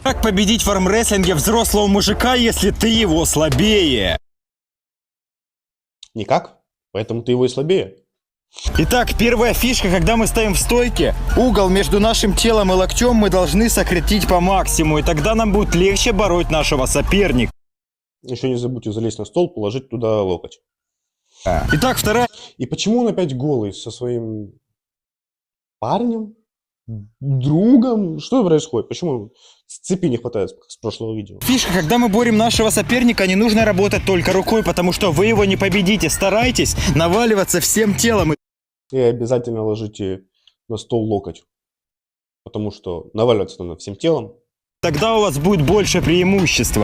Как победить в армрестлинге взрослого мужика, если ты его слабее? Никак, поэтому ты его и слабее. Итак, первая фишка, когда мы стоим в стойке, угол между нашим телом и локтем мы должны сократить по максимуму, и тогда нам будет легче бороть нашего соперника. Еще не забудьте залезть на стол, положить туда локоть. Итак, вторая... И почему он опять голый со своим парнем? Другом? Что происходит? Почему с цепи не хватает с прошлого видео? Фишка, когда мы борем нашего соперника, не нужно работать только рукой, потому что вы его не победите. Старайтесь наваливаться всем телом. И обязательно ложите на стол локоть. Потому что наваливаться надо всем телом. Тогда у вас будет больше преимущества.